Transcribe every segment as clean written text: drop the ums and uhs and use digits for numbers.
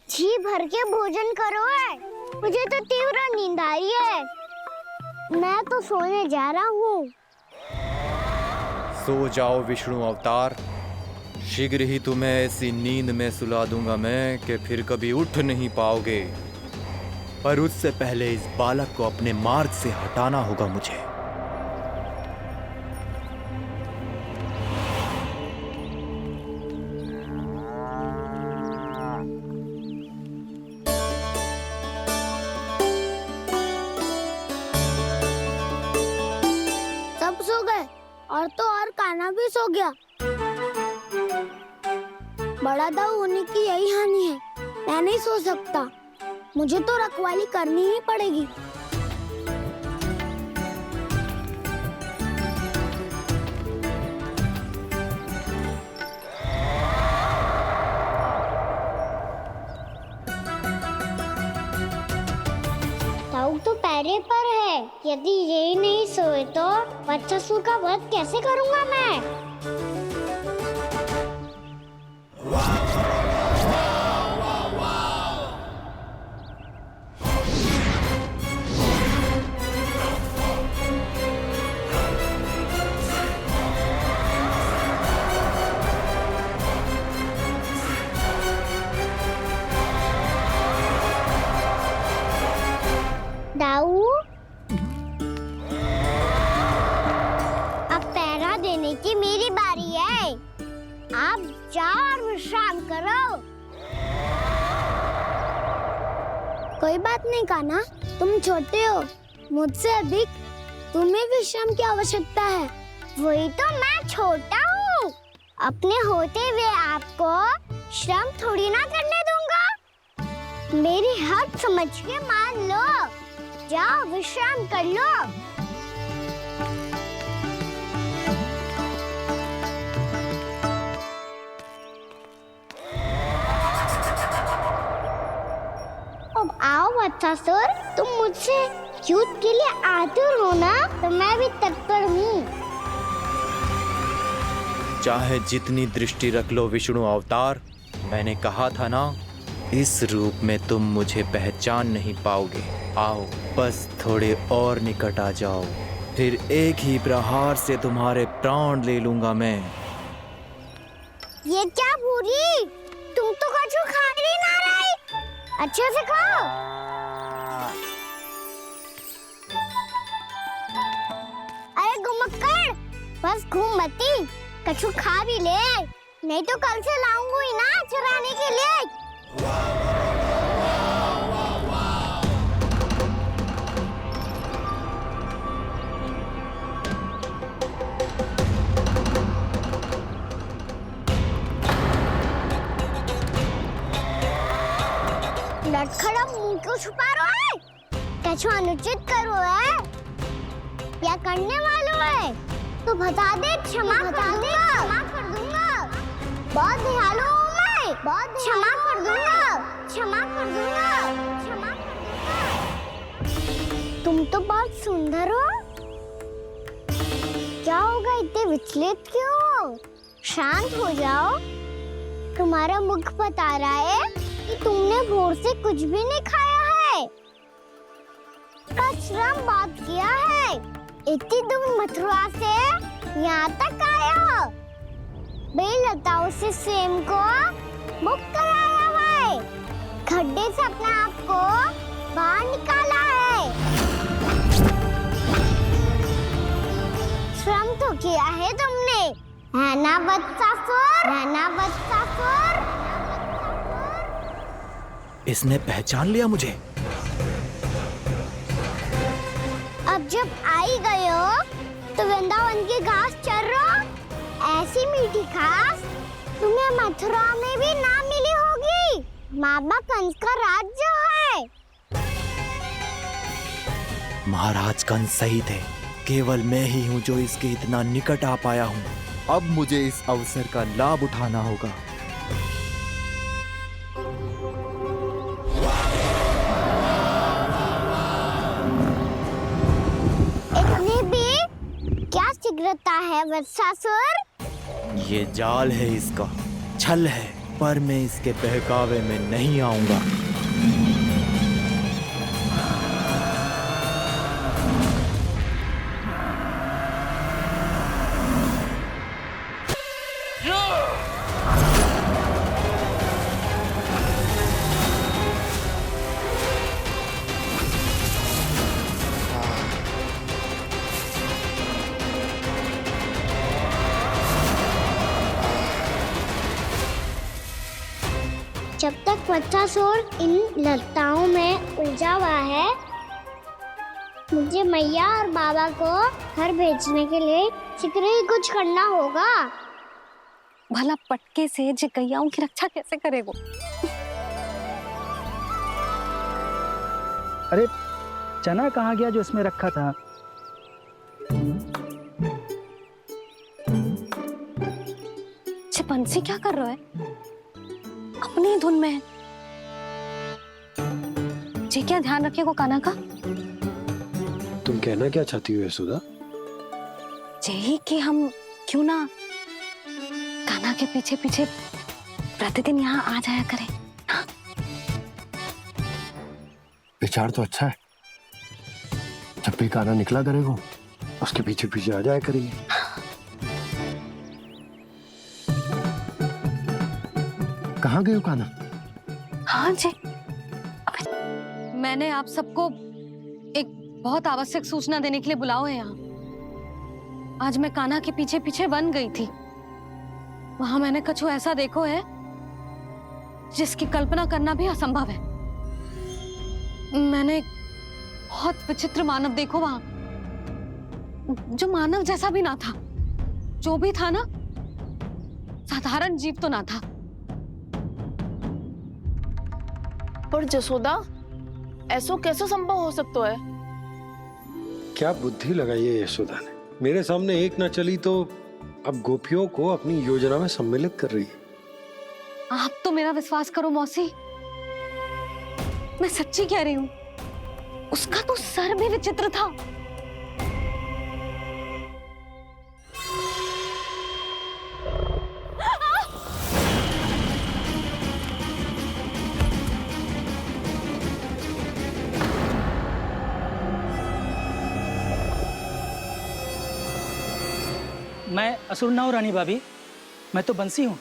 जी भर के भोजन करो है। मुझे तो तीव्र नींद आ रही है। मैं तो सोने जा रहा हूँ। सो जाओ विष्णु अवतार, शीघ्र ही तुम्हें ऐसी नींद में सुला दूंगा मैं कि फिर कभी उठ नहीं पाओगे। पर उससे पहले इस बालक को अपने मार्ग से हटाना होगा मुझे। सब सो गए और तो और कान्हा भी सो गया। बड़ा दाऊ होने की यही हानि है। मैं नहीं सो सकता। मुझे तो रखवाली करनी ही पड़ेगी। दाऊ तो पहरे पर है। यदि यही नहीं सोए तो बच्चासुर का वध कैसे करूंगा मैं? दाऊ, अब पहरा देने की मेरी बारी है। आप जाओ और विश्राम करो। कोई बात नहीं कान्हा, तुम छोटे हो। मुझसे अधिक तुम्हें विश्राम की आवश्यकता है। वही तो, मैं छोटा हूँ। अपने होते हुए आपको श्रम थोड़ी ना करने दूंगा। मेरी हद समझ के मान लो। जाओ विश्राम कर लो। अब आओ बच्चासुर, तुम मुझसे युद्ध के लिए आतुर हो ना, तो मैं भी तत्पर हूँ। चाहे जितनी दृष्टि रख लो विष्णु अवतार, मैंने कहा था ना, इस रूप में तुम मुझे पहचान नहीं पाओगे। आओ बस थोड़े और निकट आ जाओ, फिर एक ही प्रहार से तुम्हारे प्राण ले लूंगा मैं। ये क्या भूरी, तुम तो कछु खा ही ना रही। अच्छे से खाओ। अरे घुमक्कड़, बस घूम मती, कछु खा भी ले, नहीं तो कल से लाऊंगी ना चुराने के लिए। लटखड़ा मुंह क्यों छुपा रहा है? कछु अनुचित करो है या करने वालों है तो बता दे, क्षमा कर दूंगा। बहुत दयालु हूँ मैं, बहुत क्षमा कर दूंगा। तुम तो बहुत सुंदर हो। क्या होगा, इतने विचलित क्यों हो? शांत हो जाओ। तुम्हारा मुख बता रहा है कि तुमने भोर से कुछ भी नहीं खाया है। श्रम बात किया है। इतनी दूर मथुरा से यहाँ तक आए हो। बेलताओं से सेम को मुक्त कराया हुआ है। खड्डे से अपने आप को बाहर निकाला है। श्रम तो किया है तुमने, है ना बच्चासुर? इसने पहचान लिया मुझे। अब जब आ ही गए हो तो वृंदावन की घास चर रहो। ऐसी मीठी घास तुम्हें मथुरा में भी ना मिली होगी। मामा कंस का राज्य है। महाराज कंस सही थे, केवल मैं ही हूँ जो इसके इतना निकट आ पाया हूँ। अब मुझे इस अवसर का लाभ उठाना होगा। इतनी भी क्या शीघ्रता है वत्सासुर? ये जाल है इसका, छल है। पर मैं इसके बहकावे में नहीं आऊंगा। जब तक वत्सासुर इन लताओं में उलझा हुआ है, मुझे मैया और बाबा को घर भेजने के लिए शीघ्र ही कुछ करना होगा। भला पटके से जिगैयाओं की रक्षा कैसे करेगा? अरे चना कहाँ गया जो इसमें रखा था? बंसी क्या कर रहा है? अपनी धुन में है। जी क्या ध्यान रखिएगा कान्हा का। तुम कहना क्या चाहती हो यशोदा? यही कि हम क्यों ना कान्हा के पीछे पीछे प्रतिदिन यहाँ आ जाया करें। हाँ? विचार तो अच्छा है। जब भी कान्हा निकला करेगा उसके पीछे पीछे आ जाया करेंगे। कहाँ गए हो कान्हा? हाँ जी, मैंने आप सबको एक बहुत आवश्यक सूचना देने के लिए बुलाओ है यहाँ। आज मैं कान्हा के पीछे पीछे वन गई थी। वहां मैंने कछु ऐसा देखो है जिसकी कल्पना करना भी असंभव है। मैंने बहुत विचित्र मानव देखो वहां, जो मानव जैसा भी ना था। जो भी था ना, साधारण जीव तो ना था। पर जसोदा, ऐसो कैसे संभव हो सकता है? क्या बुद्धि लगाई है यशोदा ने। मेरे सामने एक ना चली तो अब गोपियों को अपनी योजना में सम्मिलित कर रही है। आप तो मेरा विश्वास करो मौसी, मैं सच्ची कह रही हूँ। उसका तो सर भी विचित्र था। मैं असुर ना हूँ रानी भाभी, मैं तो बंसी हूँ।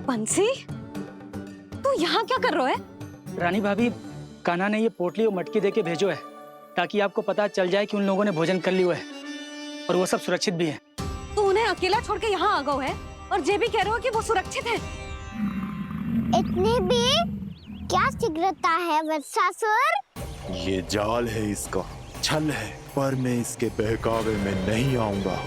बंसी, तू यहाँ क्या कर रहा है? रानी भाभी, कान्हा ने ये पोटली और मटकी देके भेजो है ताकि आपको पता चल जाए कि उन लोगों ने भोजन कर लिया है और वो सब सुरक्षित भी है। तू उन्हें अकेला छोड़ के यहाँ आ गए है और ये भी कह रहे हो कि वो सुरक्षित है। इतनी भी क्या शीघ्रता है वत्सासुर? ये जाल है, इसका छल है, पर मैं इसके बहकावे में नहीं आऊंगा।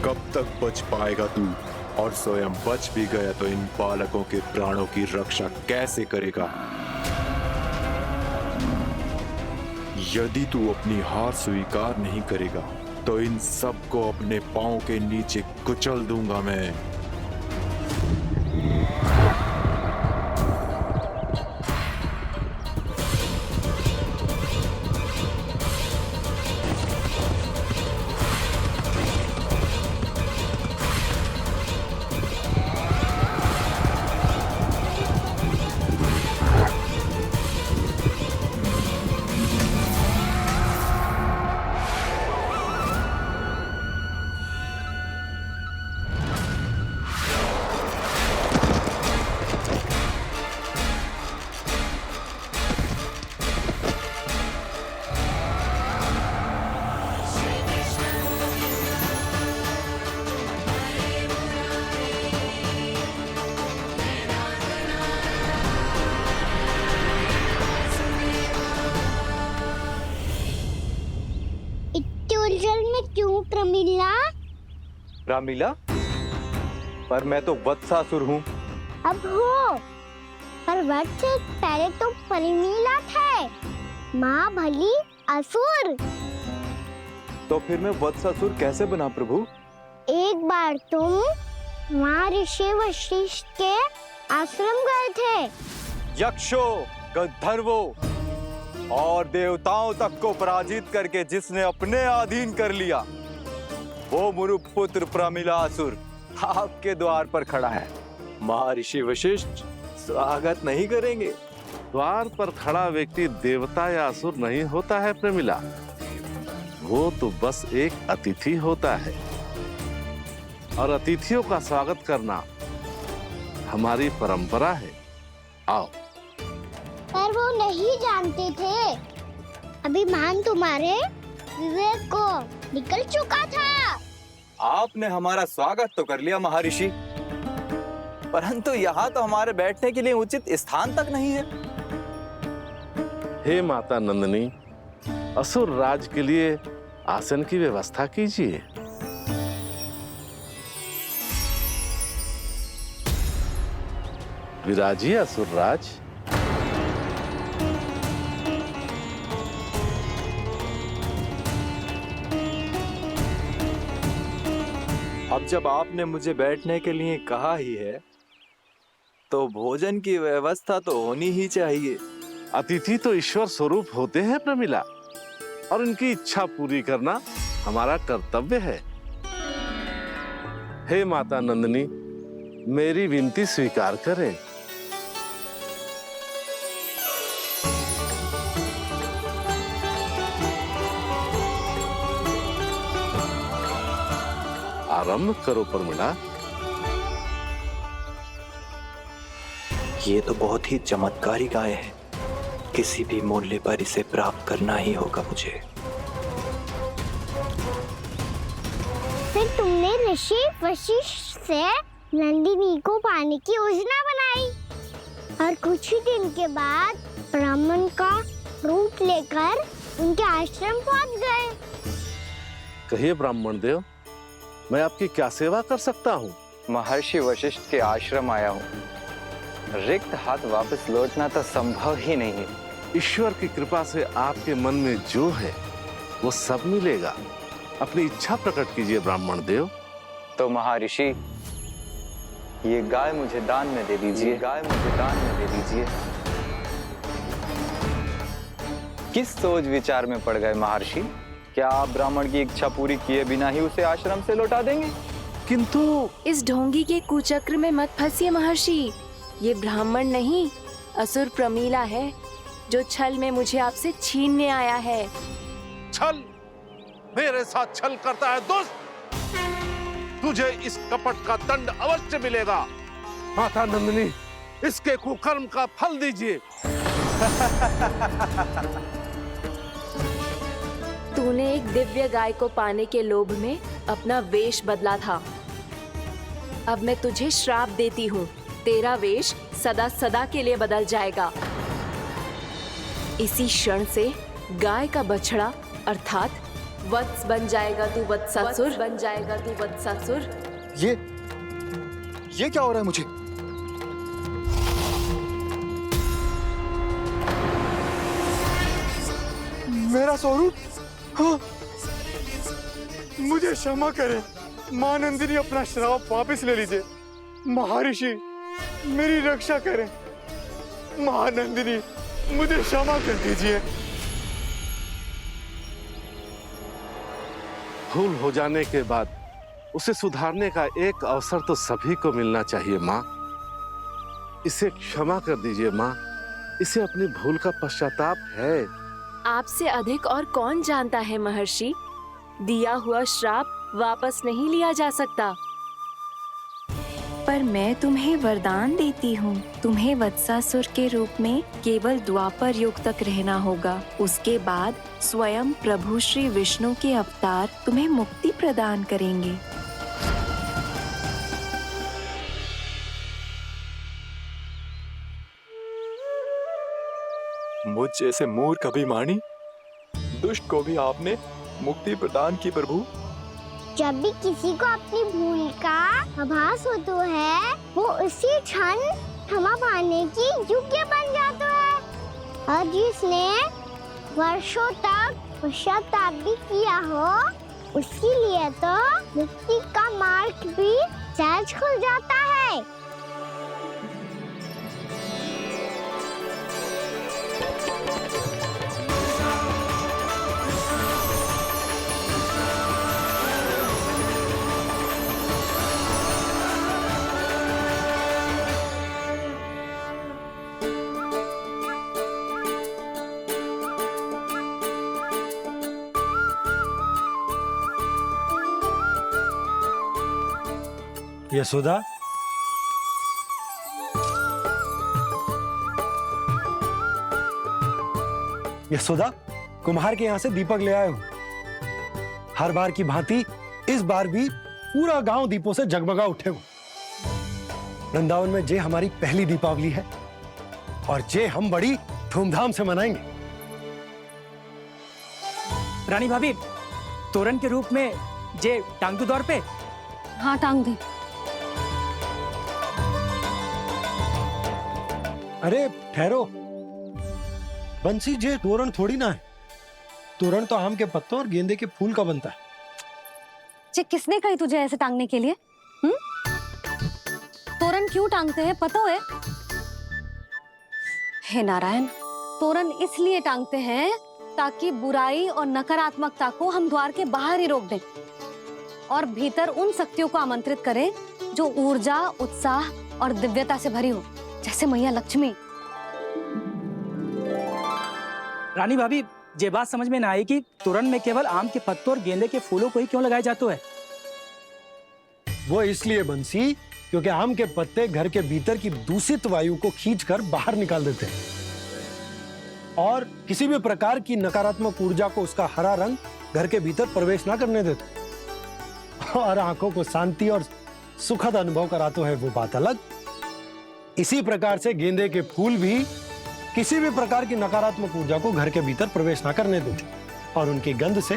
कब तक बच पाएगा तू? और स्वयं बच भी गया तो इन बालकों के प्राणों की रक्षा कैसे करेगा? यदि तू अपनी हार स्वीकार नहीं करेगा तो इन सबको अपने पांव के नीचे कुचल दूंगा मैं। प्रमिला। रामीला, पर मैं तो वत्सासुर हूँ। अब हो, पर वट से पहले तो प्रमिला थे। माँ भली असुर। तो फिर मैं वत्सासुर कैसे बना प्रभु? एक बार तुम माँ ऋषि वशिष्ठ के आश्रम गए थे। यक्षो, गंधर्वों और देवताओं तक को पराजित करके जिसने अपने अधीन कर लिया, वो मुरुपुत्र प्रमिलासुर आपके द्वार पर खड़ा है। महर्षि वशिष्ठ स्वागत नहीं करेंगे। द्वार पर खड़ा व्यक्ति देवता या असुर नहीं होता है प्रमिला, वो तो बस एक अतिथि होता है, और अतिथियों का स्वागत करना हमारी परंपरा है। आओ। पर वो नहीं जानते थे। अभिमान तुम्हारे विवेक को निकल चुका था। आपने हमारा स्वागत तो कर लिया महर्षि, परंतु यहाँ तो हमारे बैठने के लिए उचित स्थान तक नहीं है। हे माता नंदिनी, असुर राज के लिए आसन की व्यवस्था कीजिए। विराजिए असुर राज। अब जब आपने मुझे बैठने के लिए कहा ही है, तो भोजन की व्यवस्था तो होनी ही चाहिए। अतिथि तो ईश्वर स्वरूप होते हैं प्रमिला, और उनकी इच्छा पूरी करना हमारा कर्तव्य है। हे माता नंदिनी, मेरी विनती स्वीकार करें। आरंभ करो प्रमिला। ये तो बहुत ही चमत्कारी गाय है, किसी भी मूल्य पर इसे प्राप्त करना ही होगा मुझे। फिर तुमने ऋषि वशिष्ठ से नंदिनी को पाने की योजना बनाई, और कुछ ही दिन के बाद ब्राह्मण का रूप लेकर उनके आश्रम पहुंच गए। कहिए ब्राह्मण देव, मैं आपकी क्या सेवा कर सकता हूँ? महर्षि वशिष्ठ के आश्रम आया हूँ। रिक्त हाथ वापस लौटना तो संभव ही नहीं है। ईश्वर की कृपा से आपके मन में जो है वो सब मिलेगा। अपनी इच्छा प्रकट कीजिए ब्राह्मण देव। तो महर्षि, ये गाय मुझे दान में दे दीजिए। गाय मुझे दान में दे दीजिए। किस सोच विचार में पड़ गए महर्षि? क्या आप ब्राह्मण की इच्छा पूरी किए बिना ही उसे आश्रम से लौटा देंगे? किंतु इस ढोंगी के कुचक्र में मत फंसिए महर्षि। ये ब्राह्मण नहीं, असुर प्रमिला है, जो छल में मुझे आपसे छीनने आया है। छल? मेरे साथ छल करता है दुष्ट? तुझे इस कपट का दंड अवश्य मिलेगा। माता नंदिनी, इसके कुकर्म का फल दीजिए। तूने एक दिव्य गाय को पाने के लोभ में अपना वेश बदला था। अब मैं तुझे श्राप देती हूँ, तेरा वेश सदा सदा के लिए बदल जाएगा। इसी क्षण से गाय का बछड़ा अर्थात वत्स बन जाएगा तू वत्सासुर। बन जाएगा तू वत्सासुर। ये क्या हो रहा है मुझे? मेरा स्वरूप? हाँ। मुझे क्षमा करें मां नंदिनी, अपना श्राप वापस ले लीजिए। महर्षि, मेरी रक्षा करें। मां नंदिनी, मुझे क्षमा कर दीजिए। भूल हो जाने के बाद उसे सुधारने का एक अवसर तो सभी को मिलना चाहिए माँ। इसे क्षमा कर दीजिए माँ, इसे अपनी भूल का पश्चाताप है। आपसे अधिक और कौन जानता है महर्षि, दिया हुआ श्राप वापस नहीं लिया जा सकता। पर मैं तुम्हें वरदान देती हूँ, तुम्हें वत्सासुर के रूप में केवल द्वापर युग तक रहना होगा। उसके बाद स्वयं प्रभु श्री विष्णु के अवतार तुम्हें मुक्ति प्रदान करेंगे। मुझ जैसे मूर्ख अभिमानी दुष्ट को भी आपने मुक्ति प्रदान की प्रभु। जब भी किसी को अपनी भूल का आभास होता है, वो उसी क्षण क्षमा पाने की योग्य बन जाता है। और जिसने वर्षों तक पश्चाताप भी किया हो, उसके लिए तो मुक्ति का मार्ग भी सहज खुल जाता है। यशोदा, यशोदा, कुम्हार के यहाँ से दीपक ले आए हूं। हर बार की भांति इस बार भी पूरा गांव दीपों से जगमगा उठे हो। वृंदावन में जे हमारी पहली दीपावली है और जे हम बड़ी धूमधाम से मनाएंगे। रानी भाभी, तोरण के रूप में जे टांग दो दौर पे। हाँ, टांग दे। अरे ठहरो, बंसी, जे तोरण थोड़ी ना है। तोरण तो आम के पत्तों और गेंदे के फूल का बनता है। जे किसने कही तुझे ऐसे टांगने के लिए? तोरण क्यों टांगते हैं पता है? हे नारायण, तोरण इसलिए टांगते हैं ताकि बुराई और नकारात्मकता को हम द्वार के बाहर ही रोक दें और भीतर उन शक्तियों को आमंत्रित करें जो ऊर्जा, उत्साह और दिव्यता से भरी हो, जैसे मैया लक्ष्मी। रानी भाभी, ये बात समझ में ना आई कि तोरण में केवल आम के पत्तों और गेंदे के फूलों को ही क्यों लगाया जाता है? वो इसलिए बंसी, क्योंकि आम के पत्ते घर के भीतर की दूषित वायु को खींचकर बाहर निकाल देते हैं और किसी भी प्रकार की नकारात्मक ऊर्जा को उसका हरा रंग घर के भीतर प्रवेश ना करने देते और आंखों को शांति और सुखद अनुभव कराते है, वो बात अलग। इसी प्रकार से गेंदे के फूल भी किसी भी प्रकार की नकारात्मक ऊर्जा को घर के भीतर प्रवेश ना करने देते और उनकी गंध से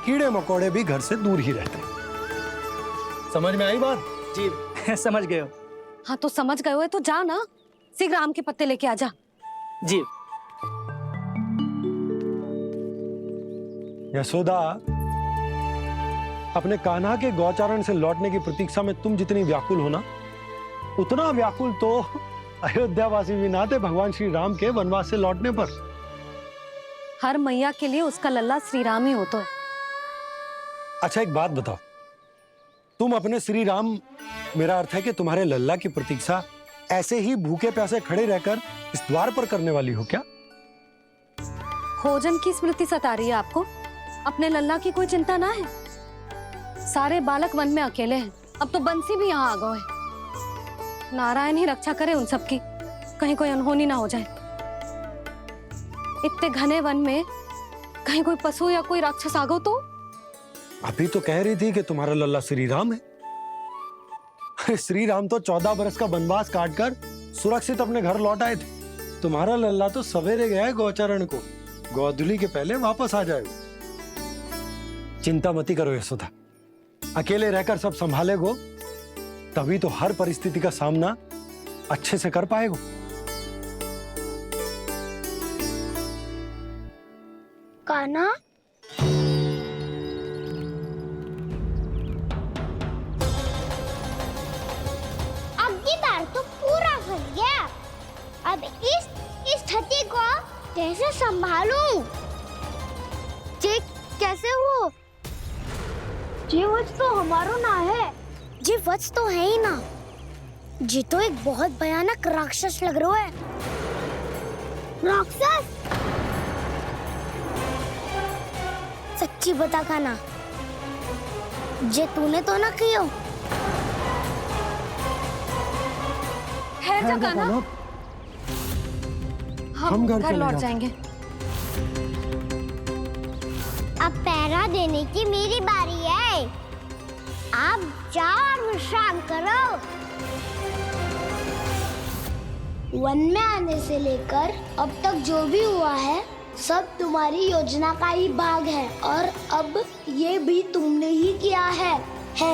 कीड़े मकोड़े भी घर से दूर ही रहते हैं। समझ में आई बात? जी समझ गए हो। हाँ, तो समझ गए हो तो जा ना, शीघ्र आम के पत्ते लेके आजा। जी। यशोदा, अपने कान्हा के गौचारण से लौटने की प्रतीक्षा में तुम जितनी व्याकुल हो ना, उतना व्याकुल तो अयोध्यावासी भी ना थे भगवान श्री राम के वनवास से लौटने पर। हर मैया के लिए उसका लल्ला श्री राम ही होता है। अच्छा, एक बात बताओ, तुम अपने श्री राम, मेरा अर्थ है कि तुम्हारे लल्ला की प्रतीक्षा ऐसे ही भूखे प्यासे खड़े रहकर इस द्वार पर करने वाली हो क्या? भोजन की स्मृति सता रही है आपको? अपने लल्ला की कोई चिंता ना है। सारे बालक वन में अकेले हैं, अब तो बंसी भी यहाँ आ गए हैं। नारायण ही रक्षा करे उन सबकी, कहीं कोई अनहोनी ना हो जाए। इतने घने वन में कहीं कोई पशु या कोई राक्षस आ गो तो? अभी तो कह रही थी कि तुम्हारा लल्ला श्री राम है। श्री राम तो 14 बरस का वनवास काटकर सुरक्षित अपने घर लौट आए थे। तुम्हारा लल्ला तो सवेरे गया है गौचरण को, गोधूली के पहले वापस आ जाएगा। चिंता मती करो यशोदा, अकेले रहकर सब संभालेगो तभी तो हर परिस्थिति का सामना अच्छे से कर पाएगो। कान्हा, अब की बार तो पूरा फंस गया। अब इस स्थिति को कैसे संभालूं? जे कैसे हो? जे वच तो हमारो ना है। जे वच तो है ही ना। जी तो एक बहुत भयानक राक्षस लग रहा है। राक्षस? सच्ची बता कान्हा, जे तूने तो ना कियो? ठहर जा कान्हा, हम घर लौट जाएंगे। अब पहरा देने की मेरी बारी है। आप जाओ और विश्राम करो। वन में आने से लेकर अब तक जो भी हुआ है सब तुम्हारी योजना का ही भाग है और अब ये भी तुमने ही किया है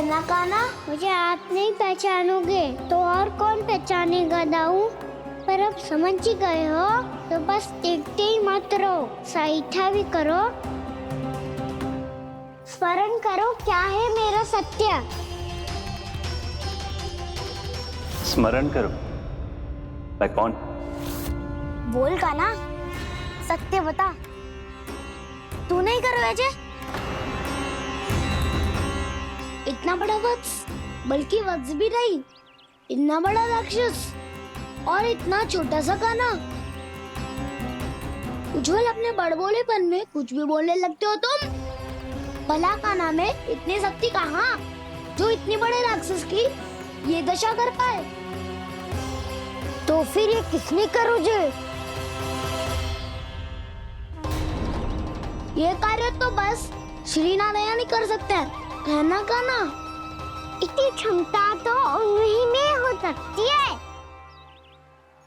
ना काना? मुझे आप नहीं पहचानोगे तो और कौन पहचानेगा दाऊ? पर अब समझ ही गए हो तो बस देखते ही मत रहो, सईठा भी करो, स्मरण करो क्या है मेरा सत्य। स्मरण करो। मैं कौन? बोल काना, सत्य बता। तू नहीं करो अजय? इतना बड़ा वत्स, बल्कि वत्स भी नहीं, इतना बड़ा राक्षस और इतना छोटा सा काना। उज्जवल अपने बड़बोलेपन में कुछ भी बोलने लगते हो तुम। भला काना में इतनी शक्ति कहाँ जो इतनी बड़े राक्षस की ये दशा कर पाए? तो फिर ये किसने करो जे? ये कार्य तो बस श्री नारायण ही कर सकते हैं, है ना काना? इतनी क्षमता तो उन्हीं में हो सकती है,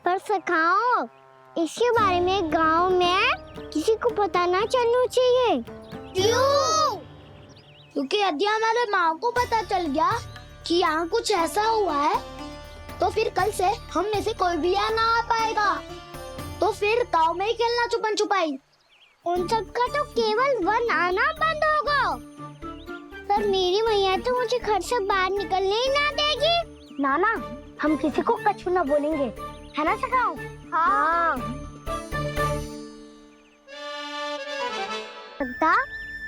पर सखाओ इसके बारे में गांव में किसी को पता ना चलना चाहिए। क्यों? क्योंकि यदि हमारे माँ को पता चल गया कि यहाँ कुछ ऐसा हुआ है तो फिर कल से हम में से कोई भी यहाँ ना आ पाएगा। तो फिर गांव में ही खेलना छुपन छुपाई। उन सब का तो केवल वन आना बंद होगा, पर मेरी मैया तो मुझे घर से बाहर निकलने ही ना देगी। नाना, हम किसी को कछु ना बोलेंगे, है ना सखाओ? हाँ।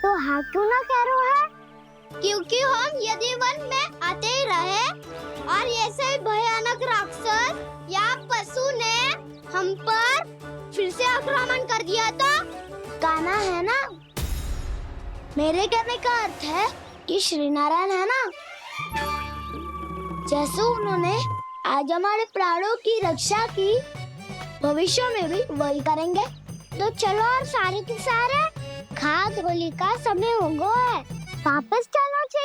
तो हाँ क्यों ना कह रहे है? क्योंकि हम यदि वन में आते ही रहे और ऐसे भयानक राक्षस या पशु ने हम पर फिर से आक्रमण कर दिया तो काना, है ना? मेरे कहने का अर्थ है कि श्री नारायण है ना, जैसे उन्होंने आज हमारे प्राणों की रक्षा की, भविष्य में भी वही करेंगे। तो चलो और सारे के सारे खाद होली का समय हो गया है, वापस चलना चाहिए।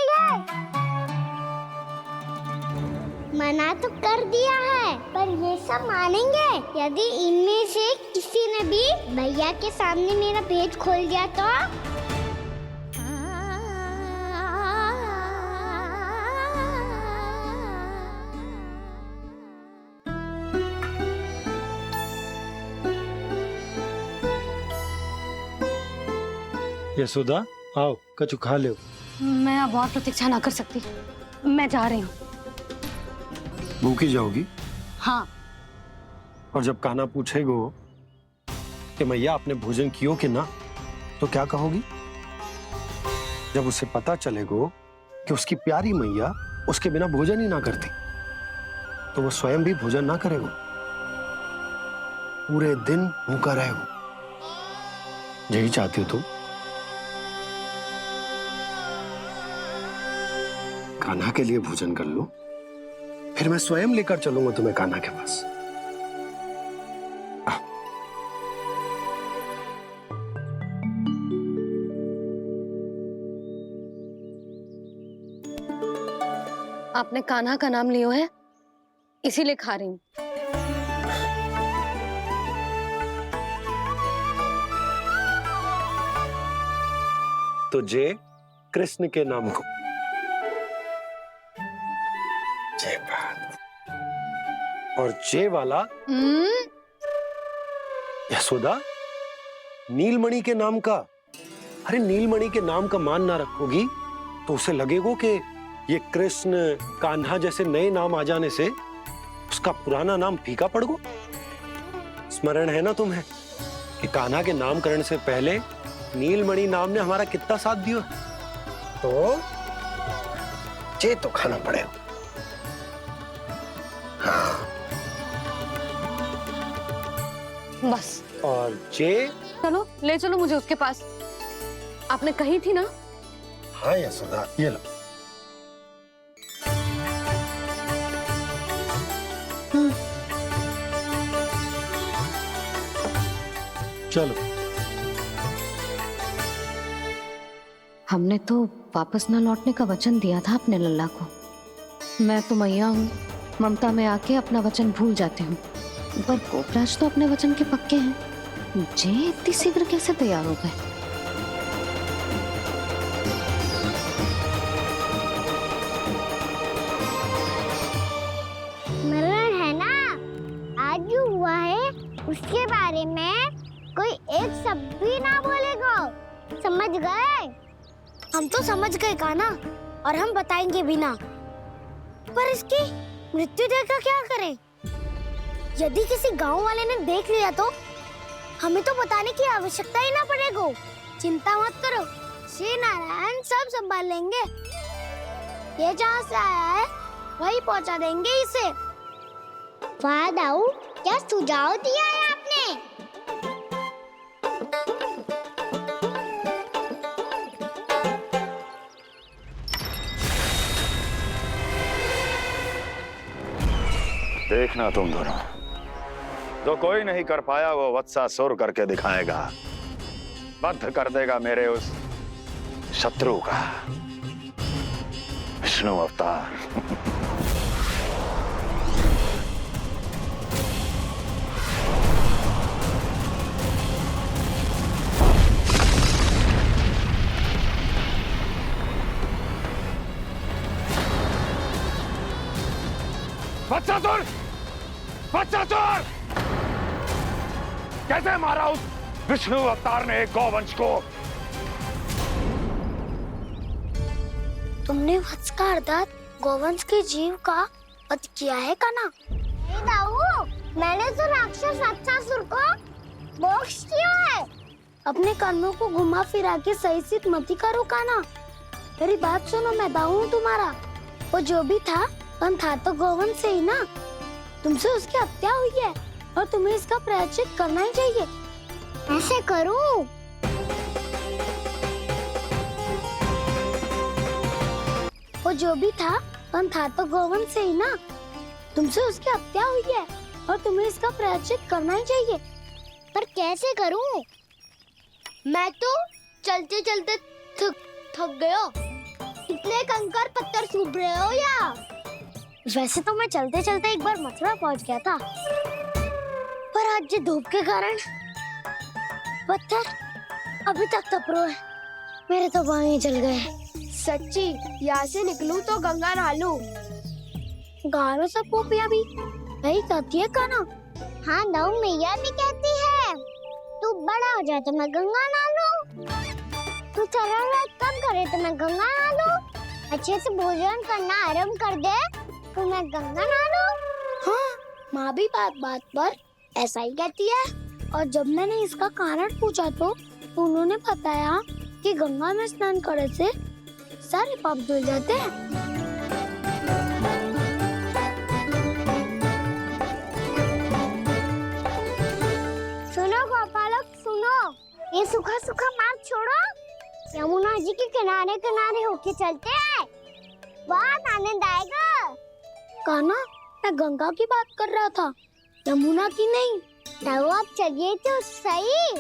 मना तो कर दिया है, पर ये सब मानेंगे यदि इनमें से किसी ने भी भैया के सामने मेरा भेद खोल दिया तो? यशोदा, आओ कछु खा लो। मैं अब और प्रतीक्षा ना कर सकती, मैं जा रही हूँ। भूखी जाओगी? हाँ। और जब कान्हा पूछेगो कि मैया आपने भोजन कियो कि ना, तो क्या कहोगी? जब उसे पता चलेगो कि उसकी प्यारी मैया उसके बिना भोजन ही ना करती, तो वो स्वयं भी भोजन ना करेगो, पूरे दिन भूखा रहेगो। यही चाहती हो तुम? कान्हा के लिए भोजन कर लो, फिर मैं स्वयं लेकर चलूंगा तुम्हें कान्हा के पास। आपने कान्हा का नाम लियो है, इसीलिए खा रही हूँ। तो जय कृष्ण के नाम को। जय बात। और जय वाला यशोदा, नीलमणि के नाम का। अरे नीलमणि के नाम का मान ना रखोगी तो उसे लगेगा कि ये कृष्ण कान्हा जैसे नए नाम आ जाने से उसका पुराना नाम फीका पड़ गो। स्मरण है ना तुम्हें कि कान्हा के नामकरण से पहले नीलमणि नाम ने हमारा कितना साथ दिया? तो जे तो खाना पड़ेगा। हाँ। बस। और जे? चलो ले चलो मुझे उसके पास, आपने कही थी ना। हाँ यशोदा, ये लो। चलो। हमने तो वापस न लौटने का वचन दिया था अपने लल्ला को। मैं तो मैया हूँ, ममता में आके अपना वचन भूल जाती हूँ, पर गोपराज तो अपने वचन के पक्के हैं। मुझे इतनी शीघ्र कैसे तैयार हो गए? मरण है ना, आज जो हुआ है उसके बारे में कोई एक शब्द भी ना बोलेगा, समझ गए? हम तो समझ गए कान्हा, और हम बताएंगे भी ना। पर इसकी मृत्यु देखकर क्या करें? यदि किसी गांव वाले ने देख लिया तो हमें तो बताने की आवश्यकता ही ना पड़ेगा। चिंता मत करो, श्री नारायण सब संभाल लेंगे। ये जहाँ से आया है वही पहुँचा देंगे इसे। वाह दाऊ, क्या सुझाव दिया है आपने? देखना तुम दोनों, जो कोई नहीं कर पाया वो वत्सासुर करके दिखाएगा, बद्ध कर देगा मेरे उस शत्रु का विष्णु अवतार। वत्सासुर! वत्सासुर! कैसे मारा उस विष्णु अवतार ने एक गौवंश को? तुमने वत्स का अर्थात गौवंश के जीव का वध किया है कान्हा? नहीं दाऊ, मैंने तो राक्षस वत्सासुर को मोक्ष किया है। अपने कर्मों को घुमा फिरा के सही सिद्ध मत करो कान्हा। मेरी बात सुनो, मैं दाऊ हूँ तुम्हारा। वो जो भी था पर था तो गौवंश से ही ना। तुमसे उसकी हत्या हुई है और तुम्हें इसका प्रायश्चित करना ही चाहिए। ऐसे करूं? वो जो भी था पर था तो गौवंश से ही ना। तुमसे उसकी हत्या हुई है और तुम्हें इसका प्रायश्चित करना ही चाहिए। पर कैसे करूं? मैं तो चलते चलते थक गया। इतने कंकर पत्थर सूख रहे हो या? वैसे तो मैं चलते चलते एक बार मथुरा पहुंच गया था, पर आज ये धूप के कारण पत्थर अभी तक तप रहे हैं। मेरे तो पाँव ही जल गए। सच्ची, यहाँ से निकलूं तो गंगा नहा लूं। गालों सब पोपिया भी वही कहती है कान्हा। हाँ दाऊ, मैया भी कहती है तू बड़ा हो जाए तो मैं गंगा नहा लूं, तू चरण व्रत कम करे तो मैं गंगा नहा लूं, अच्छे से भोजन करना आरंभ कर दे तो मैं गंगा नहा लूं। हाँ, माँ भी बात बात पर ऐसा ही कहती है। और जब मैंने इसका कारण पूछा तो उन्होंने बताया कि गंगा में स्नान करने से सारे पाप धुल जाते हैं। सुनो गोपालक, सुनो, ये सूखा सूखा मार्ग छोड़ो, यमुना जी के किनारे किनारे होके चलते हैं, बहुत आनंद आएगा। कान्हा, मैं गंगा की बात कर रहा था, यमुना की नहीं। तो आप चलिए तो सही।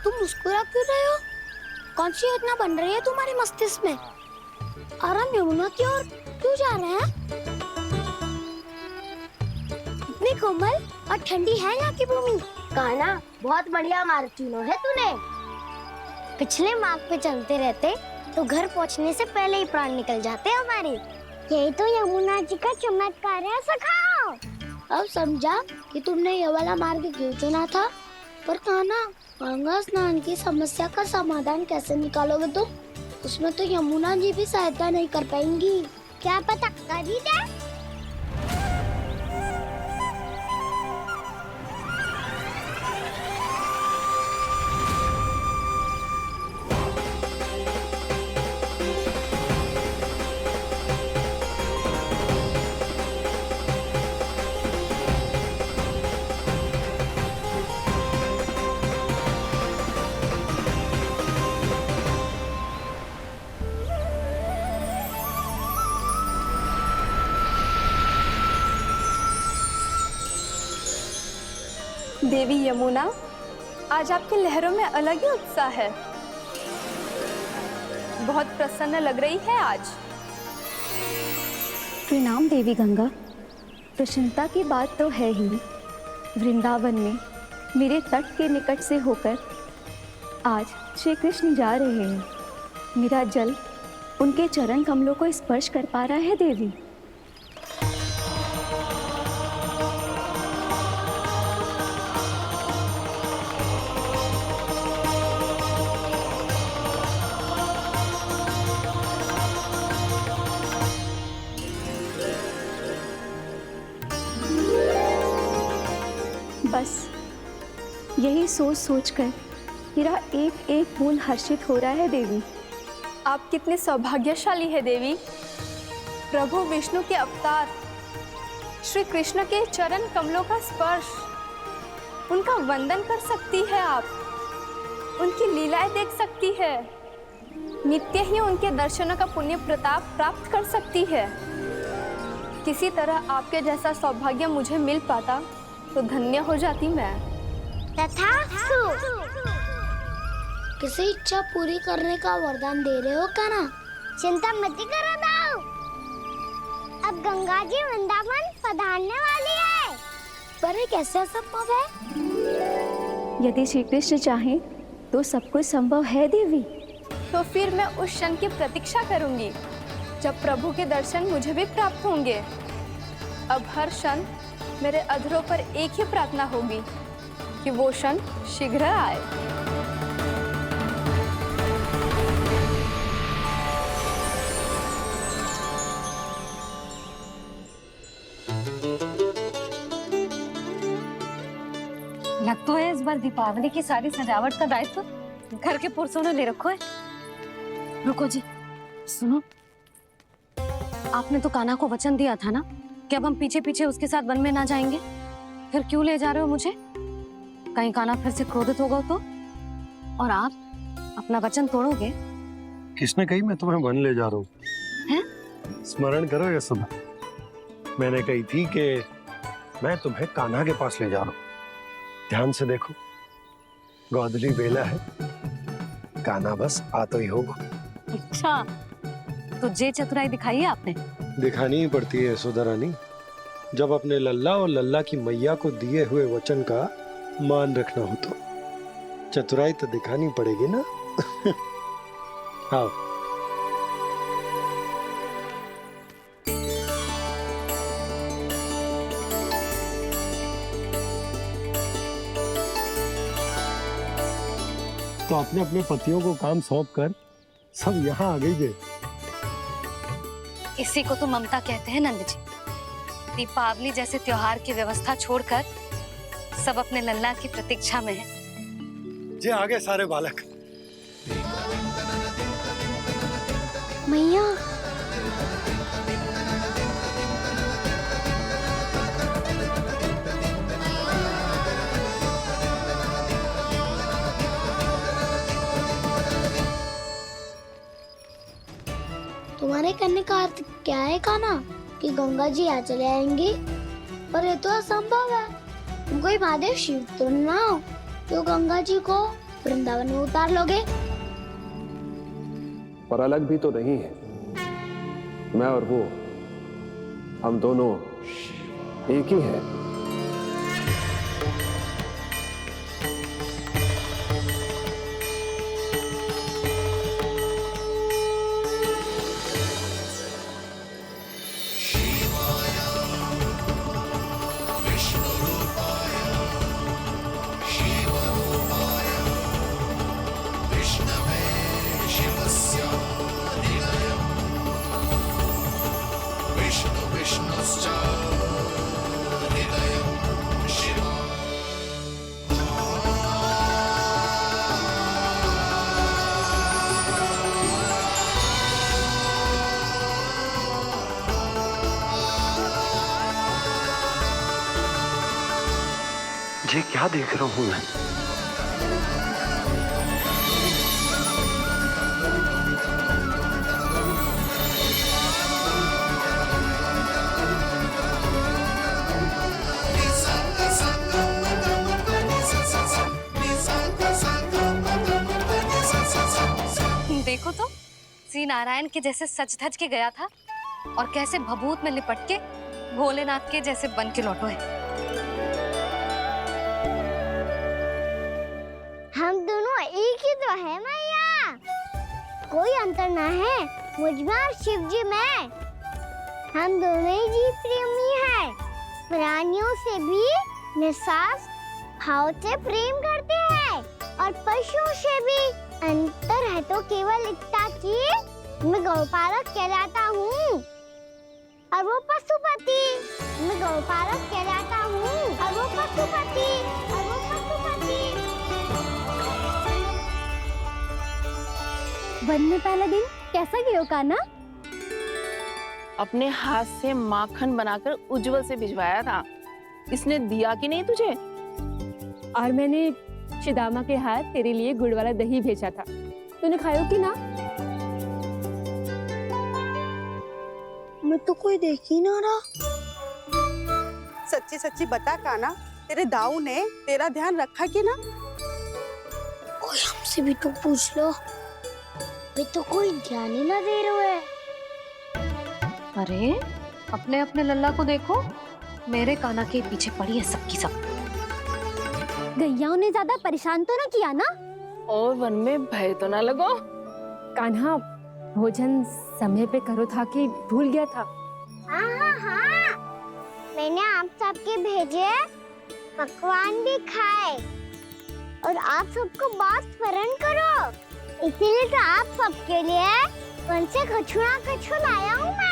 तुम मुस्कुरा क्यों रहे हो? कौन सी योजना बन रही है तुम्हारे मस्तिष्क में? और हम यमुना की ओर क्यों जा रहे हैं? इतनी कोमल और ठंडी है यहाँ की भूमि। कान्हा, बहुत बढ़िया मार्ग चुना है तूने। पिछले मार्ग पे चलते रहते तो घर पहुँचने से पहले ही प्राण निकल जाते हमारे। यही तो यमुना जी का चमत्कार है सखा। अब समझा कि तुमने ये वाला मार्ग क्यों चुना था। पर कान्हा, गंगा स्नान की समस्या का समाधान कैसे निकालोगे तुम? उसमें तो यमुना जी भी सहायता नहीं कर पाएंगी। क्या पता कर ही दे। देवी यमुना, आज आपकी लहरों में अलग ही उत्साह है। बहुत प्रसन्न लग रही है आज। प्रणाम देवी गंगा। प्रसन्नता की बात तो है ही। वृंदावन में मेरे तट के निकट से होकर आज श्री कृष्ण जा रहे हैं। मेरा जल उनके चरण कमलों को स्पर्श कर पा रहा है देवी। बस यही सोच सोचकर मेरा एक एक मूल हर्षित हो रहा है देवी। आप कितने सौभाग्यशाली है देवी। प्रभु विष्णु के अवतार श्री कृष्ण के चरण कमलों का स्पर्श, उनका वंदन कर सकती है आप, उनकी लीलाएं देख सकती है, नित्य ही उनके दर्शनों का पुण्य प्रताप प्राप्त कर सकती है। किसी तरह आपके जैसा सौभाग्य मुझे मिल पाता तो धन्य हो जाती मैं। तथास्तु। किसी इच्छा पूरी करने का वरदान दे रहे हो कान्हा? चिंता मत करो दाऊ। अब गंगा जी वृंदावन पधारने वाली है। पर ये कैसे संभव है? यदि श्री कृष्ण चाहे तो सब कुछ संभव है देवी। तो फिर मैं उस क्षण की प्रतीक्षा करूंगी जब प्रभु के दर्शन मुझे भी प्राप्त होंगे। अब हर क्षण मेरे अधरों पर एक ही प्रार्थना होगी कि वो क्षण शीघ्र आए। लग तो है इस बार दीपावली की सारी सजावट का दायित्व घर के पुरुषों ने ले रखो है। रुको जी, सुनो, आपने तो कान्हा को वचन दिया था ना कि अब हम पीछे पीछे उसके साथ वन में ना जाएंगे। फिर क्यों ले जा रहे हो मुझे? कहीं कान्हा फिर से क्रोधित होगा तो? और आप अपना वचन तोड़ोगे? किसने कही मैं तुम्हें वन ले जा रहा हूँ? हैं? स्मरण करो यशोदा, मैंने कही थी कि मैं तुम्हें कान्हा के पास ले जा रहा हूँ। ध्यान से देखो, गोधली बेला है, कान्हा बस आ तो ही होगा। अच्छा, तो जे चतुराई दिखाई है आपने? दिखानी ही पड़ती है यशोदा रानी, जब अपने लल्ला और लल्ला की मैया को दिए हुए वचन का मान रखना हो तो चतुराई तो दिखानी पड़ेगी ना। हाँ, तो अपने अपने पतियों को काम सौंप कर सब यहाँ आ गई है। इसी को तो ममता कहते हैं नंद जी। दीपावली जैसे त्योहार की व्यवस्था छोड़कर सब अपने लल्ला की प्रतीक्षा में हैं। जे आगे सारे बालक। मैया, तुम्हारे कहने का अर्थ क्या है कान्हा? कि गंगा जी आ चले आएंगी? पर ये तो असंभव है। तुम कोई महादेव शिव तो ना हो जो गंगा जी को वृंदावन में उतार लोगे। पर अलग भी तो नहीं है। मैं और वो, हम दोनों एक ही हैं। ये क्या देख रहा हूँ मैं? देखो तो श्री नारायण के जैसे सज धज के गया था और कैसे भभूत में लिपट के भोलेनाथ के जैसे बन के लौटो है। हम दोनों एक ही तो है मैया, कोई अंतर ना है मुझ में और शिव जी में। हम दोनों ही जीव प्रेमी हैं, प्राणियों से भी निस्वार्थ भाव से प्रेम करते हैं और पशुओं से भी। अंतर है तो केवल इतना कि मैं गौपालक कहलाता हूँ और वो पशुपति। मैं गौपालक कहलाता हूँ और वो पशुपति। वन में पहला दिन कैसा गया कान्हा? अपने हाथ से माखन बनाकर उज्जवल से भिजवाया था। इसने दिया कि नहीं तुझे? और मैंने शिदामा के हाथ तेरे लिए गुड़ वाला दही भेजा था, तूने खाया कि ना? मैं तो कोई देख ही ना रहा। सच्ची सच्ची बता कान्हा, तेरे दाऊ ने तेरा ध्यान रखा कि ना? कोई हमसे भी तो पूछ लो, वे तो कोई ध्यान ही ना दे रहे हैं। अरे अपने अपने लल्ला को देखो, मेरे कान्हा के पीछे पड़ी है सबकी सब। गैयाओं ने ज्यादा परेशान तो ना किया ना? और वन में भय तो ना लगो? कान्हा भोजन समय पे करो था कि भूल गया था? हाँ, मैंने आप सबके भेजे पकवान भी खाए और आप सबको बात स्मरण करो, इसीलिए तो आप सबके लिए वन से कछु लाया हूँ मैं।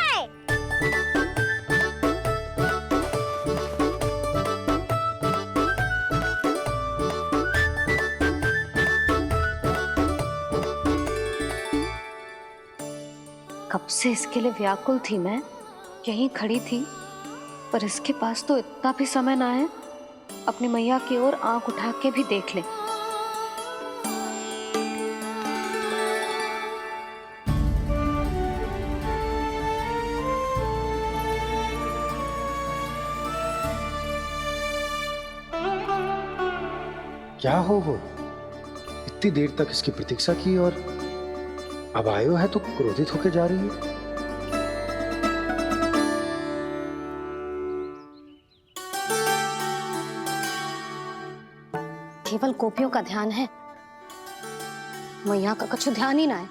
कब से इसके लिए व्याकुल थी मैं, यहीं खड़ी थी, पर इसके पास तो इतना भी समय ना है अपनी मैया की ओर आंख उठा के भी देख ले। क्या हो वो? इतनी देर तक इसकी प्रतीक्षा की और अब आयो है तो क्रोधित होकर जा रही है। केवल गोपियों का ध्यान है, मैया का कुछ ध्यान ही ना है।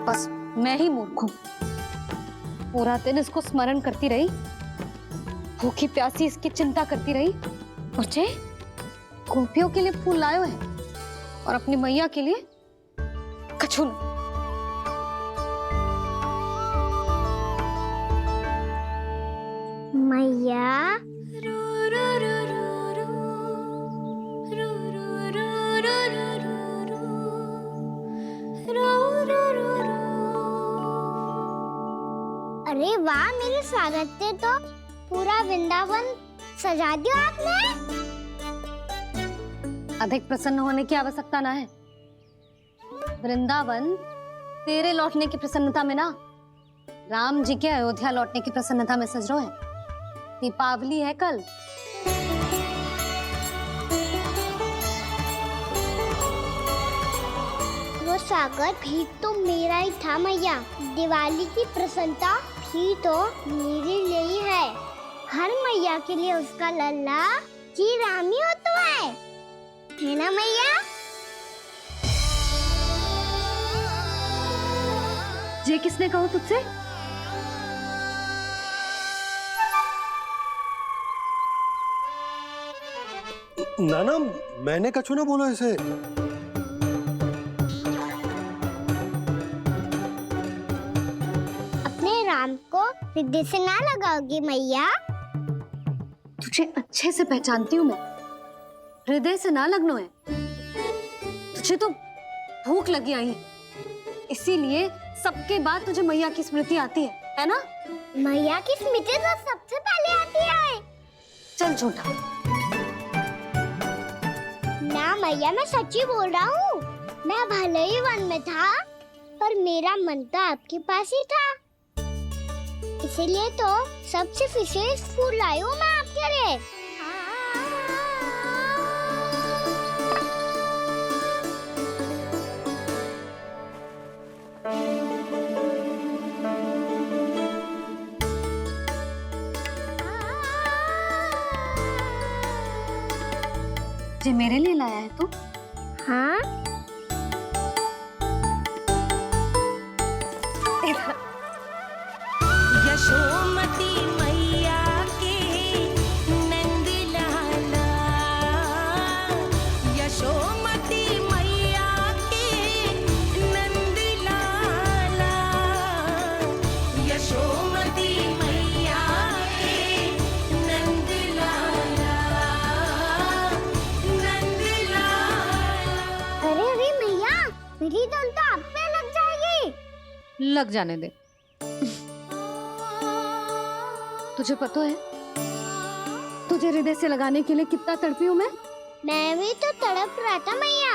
बस मैं ही मूर्ख हूँ, पूरा दिन इसको स्मरण करती रही, भूखी प्यासी इसकी चिंता करती रही, और जे गोपियों के लिए फूल लायो है और अपनी मैया के लिए कछु न। मैया अरे वाह, मेरे स्वागत से तो पूरा वृंदावन सजा दिया आपने। अधिक प्रसन्न होने की आवश्यकता ना है। वृंदावन तेरे लौटने की प्रसन्नता में ना, राम जी के अयोध्या लौटने की प्रसन्नता में सज रहा है। दीपावली है कल। वो स्वागत भी तो मेरा ही था मैया। दिवाली की प्रसन्नता भी तो मेरे लिए ही है। हर मैया के लिए उसका लल्ला जी राम ही होता है ना मैया? ये किसने कहा तुझसे? नाना, मैंने कछु ना बोला इसे। अपने राम को हृदय से ना लगाओगी मैया? तुझे अच्छे से पहचानती हूँ मैं, हृदय से ना लगनो है। तुझे तो भूख लगी आई है, इसीलिए सबके बाद तुझे मैया की स्मृति आती है ना? मैया की स्मृति तो सबसे पहले आती है। चल झूठा। ना मैया, मैं सच्ची बोल रहा हूँ। मैं भले ही वन में था, पर मेरा मन तो आपके पास ही था। इसीलिए तो सबसे विशेष फूल लाई हूँ मैं आपके लिए। जे मेरे लिए लाया है तू? हाँ, यशोमती मैया के नंद लाला, यशोमती मैया के नंद लाला, यशोमती मैया के नंद लाला, नंद लाला। अरे अरे मैया, मेरी धुन तो आप पे लग जाएगी। लग जाने दे। तुझे पता है तुझे हृदय से लगाने के लिए कितना तड़पी हूँ मैं भी तो तड़प रहा था मैया,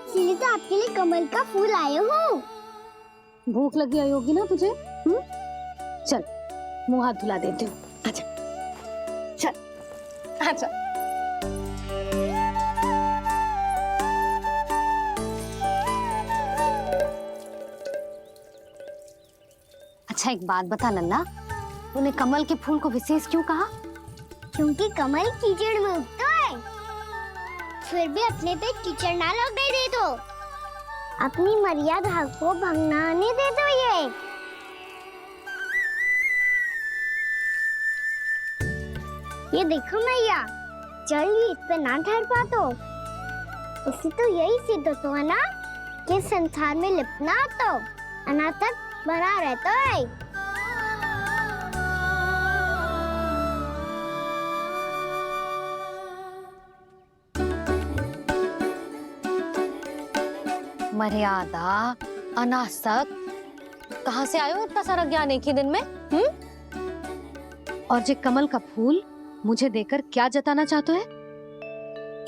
इसलिए तो आपके लिए कमल का फूल आए हूँ। भूख लगी आई होगी ना तुझे? चल मुंह हाथ धुला देती हूँ। आजा चल आजा। अच्छा एक बात बता लल्ला, तूने कमल के फूल को विशेष क्यों कहा? क्योंकि कमल कीचड़ में उगता है, फिर भी अपने पे कीचड़ ना लगने दे दो, अपनी मर्यादा को भंगना नहीं दे दो। ये देखो मैया, जल ही इस पे ना ठहर पा तो उससे तो यही सिद्ध होता है ना कि संसार में लिपना तो अनाथ तक बना रहता है। मर्यादा, अनासक, कहाँ से आयो इतना सारा ज्ञान एक ही दिन में? और जे कमल का फूल मुझे देकर क्या जताना चाहते है?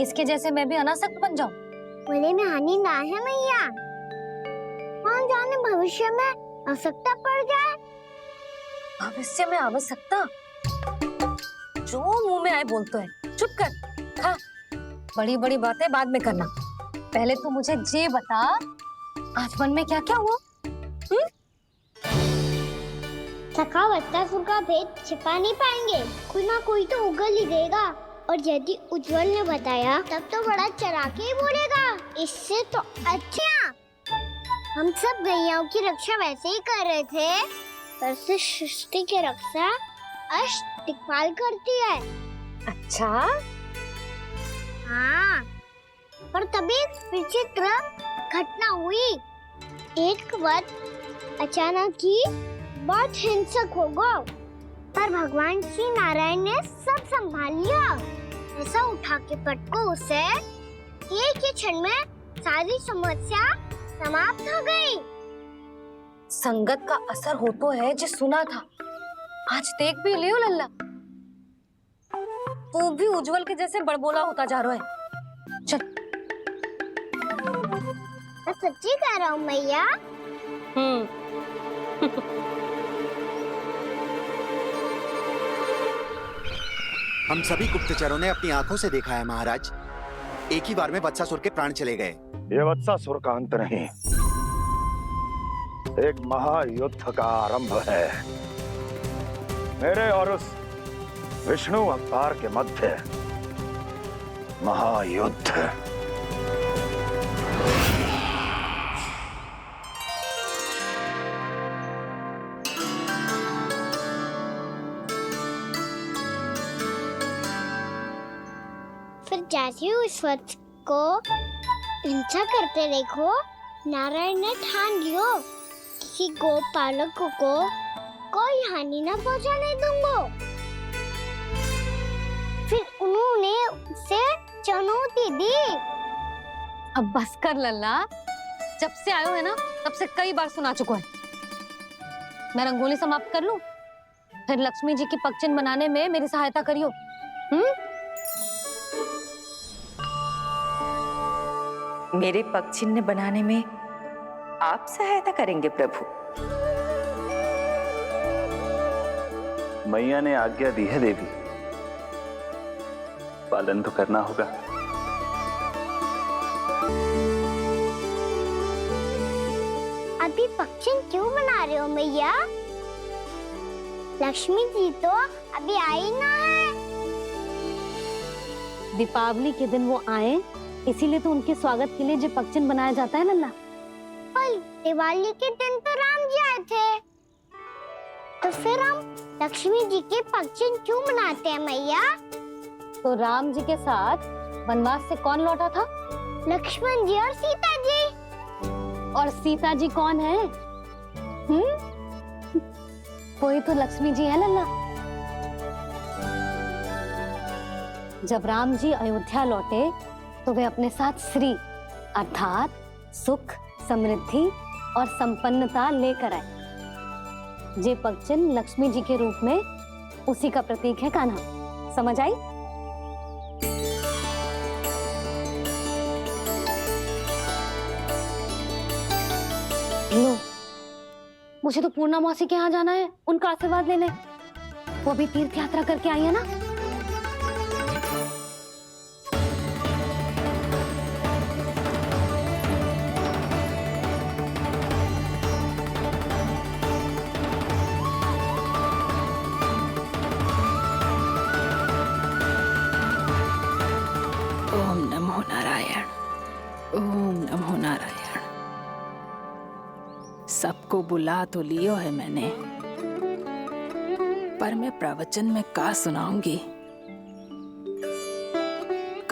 इसके जैसे मैं भी अनासक्त बन जाऊं? बोले में हानि ना है मैया, कौन जाने भविष्य में आवश्यकता पड़ जाए। भविष्य में आवश्यकता? जो मुंह में आए बोलते है, चुप कर। खा, बड़ी बड़ी बातें बाद में करना, पहले तो मुझे ये बता आज मन में क्या क्या हुआ? सखावत्तासुर का भेद छिपा नहीं पाएंगे, कोई ना कोई तो उगल ही देगा, और यदि उज्जवल ने बताया तब तो बड़ा चढ़ा के ही बोलेगा। इससे तो अच्छा हम सब गैयाओं की रक्षा वैसे ही कर रहे थे, पर से सृष्टि की रक्षा अष्ट दिक्पाल करती है। अच्छा हाँ, पर तभी विचित्र घटना हुई। एक बार अचानक ही बहुत हिंसक हो गया, पर भगवान श्री नारायण ने सब संभाल लिया। ऐसा उठा के पटको उसे, एक ही क्षण में सारी समस्या समाप्त हो गई। संगत का असर हो तो है जो सुना था, आज देख भी लियो लल्ला, तू भी उज्जवल के जैसे बड़बोला होता जा रहा है। चल मैं सच्ची कह रहा हूँ मैया। हम सभी गुप्तचरों ने अपनी आंखों से देखा है महाराज, एक ही बार में वत्सासुर के प्राण चले गए। ये वत्सासुर का अंत नहीं, एक महायुद्ध का आरंभ है। मेरे और उस विष्णु अवतार के मध्य महायुद्ध। फिर जैसे ही उस वत्स को हिंसा करते देखो, नारायण ने ठान लियो किसी गोपालक को कोई हानि न पहुंचाने दूंगा। फिर उन्होंने उसे चुनौती दी। अब बस कर लल्ला, जब से आयो है ना तब से कई बार सुना चुका है। मैं रंगोली समाप्त कर लूं, फिर लक्ष्मी जी की पगचिन बनाने में मेरी सहायता करियो। मेरे पग चिन्ह बनाने में आप सहायता करेंगे प्रभु? मैया ने आज्ञा दी है देवी, पालन तो करना होगा। अभी पक्षी क्यों बना रहे हो मैया? लक्ष्मी जी तो अभी आई ना है। दीपावली के दिन वो आए, इसीलिए तो उनके स्वागत के लिए जो पक्चन बनाया जाता है लल्ला। पर दिवाली के दिन तो राम जी आए थे, तो फिर हम लक्ष्मी जी के पक्चन क्यों मनाते हैं मैया? तो राम जी के साथ वनवास से कौन लौटा था? लक्ष्मण जी और सीता जी। और सीता जी कौन है? वही तो लक्ष्मी जी है लल्ला। जब राम जी अयोध्या लौटे तो वे अपने साथ श्री अर्थात सुख, समृद्धि और संपन्नता लेकर आए। जे पक्चन लक्ष्मी जी के रूप में उसी का प्रतीक है कान्हा। समझ आई? लो, मुझे तो पूर्णा मौसी के यहाँ जाना है उनका आशीर्वाद लेने। वो अभी तीर्थ यात्रा करके आई है ना। ओम नमो नारायण, ओम नमो नारायण। सबको बुला तो लियो है मैंने, पर मैं प्रवचन में का सुनाऊंगी,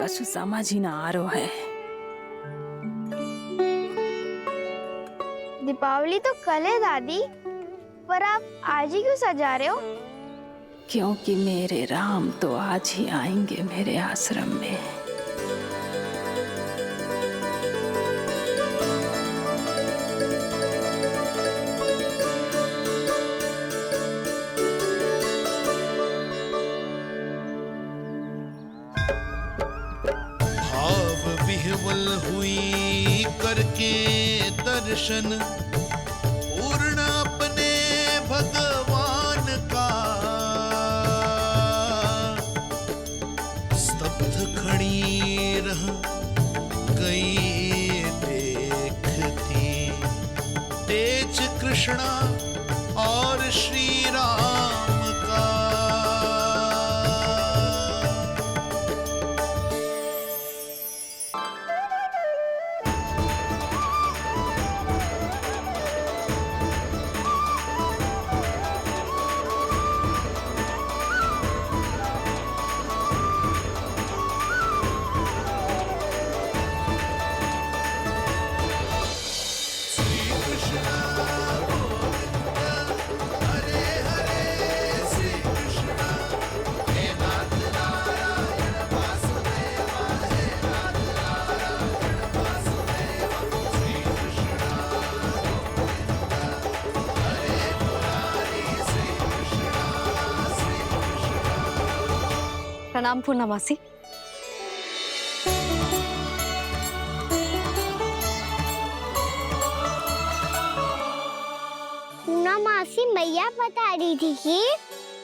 कछु समझ ही ना आ रहा है। दीपावली तो कल है दादी, पर आप आज ही क्यों सजा रहे हो? क्योंकि मेरे राम तो आज ही आएंगे मेरे आश्रम में। विह्वल हुई करके दर्शन, पूर्ण अपने भगवान का, स्तब्ध खड़ी रह गई देखती, तेज कृष्णा और श्री राम का। प्रणाम पूर्णा मौसी। पूर्णा मासी मैया बता रही थी कि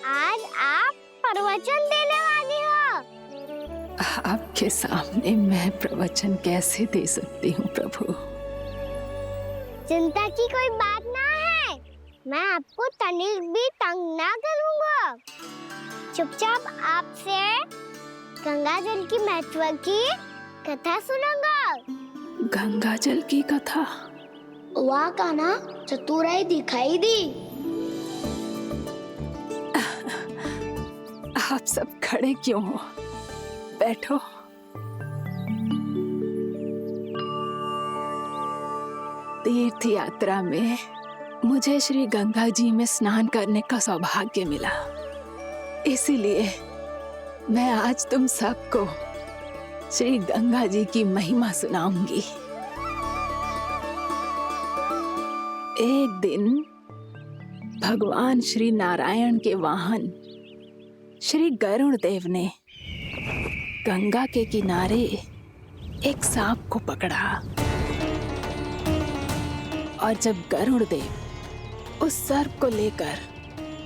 आज आप प्रवचन देने वाली हो। आपके सामने मैं प्रवचन कैसे दे सकती हूँ प्रभु? चिंता की कोई बात ना है, मैं आपको तनिक भी तंग ना करूँगा। चुपचाप आपसे गंगा जल की महत्व की कथा सुनूंगा। गंगा जल की कथा? वाह कान्हा, चतुराई दिखाई दी। आप सब खड़े क्यों हो? बैठो। तीर्थ यात्रा में मुझे श्री गंगा जी में स्नान करने का सौभाग्य मिला, इसीलिए मैं आज तुम सबको श्री गंगा जी की महिमा सुनाऊंगी। एक दिन भगवान श्री नारायण के वाहन श्री गरुड़ देव ने गंगा के किनारे एक सांप को पकड़ा, और जब गरुड़ देव उस सर्प को लेकर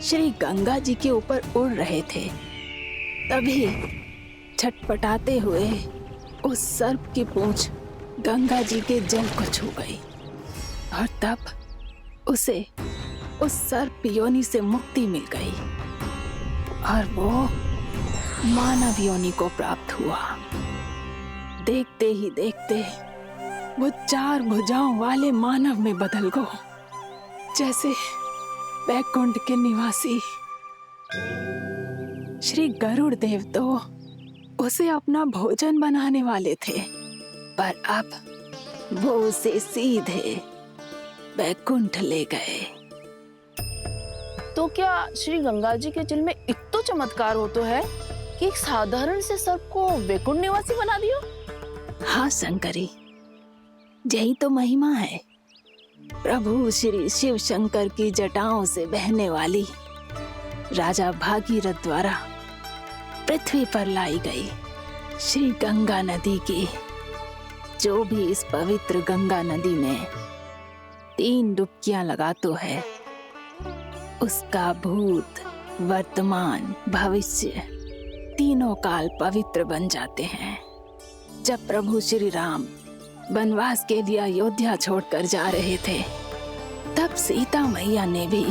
श्री गंगा जी के ऊपर उड़ रहे थे, तभी छटपटाते हुए उस सर्प की पूंछ गंगा जी के जल को छू गई, और तब उसे उस सर्प योनि से मुक्ति मिल गई, और वो मानव योनि को प्राप्त हुआ। देखते ही देखते वो 4 भुजाओं वाले मानव में बदल गो, जैसे वैकुंठ के निवासी श्री गरुड़ देव तो उसे अपना भोजन बनाने वाले थे, पर अब वो उसे सीधे वैकुंठ ले गए। तो क्या श्री गंगा जी के जल में इतना चमत्कार हो तो है कि एक साधारण से सर्प को वैकुंठ निवासी बना दियो? हाँ शंकरी, यही तो महिमा है। प्रभु श्री शिव शंकर की जटाओं से बहने वाली राजा भागीरथ द्वारा पृथ्वी पर लाई गई श्री गंगा नदी की, जो भी इस पवित्र गंगा नदी में 3 डुबकियां लगातो है, उसका भूत, वर्तमान, भविष्य तीनों काल पवित्र बन जाते हैं। जब प्रभु श्री राम वनवास के लिए अयोध्या छोड़कर जा रहे थे, तब सीता मैया ने भी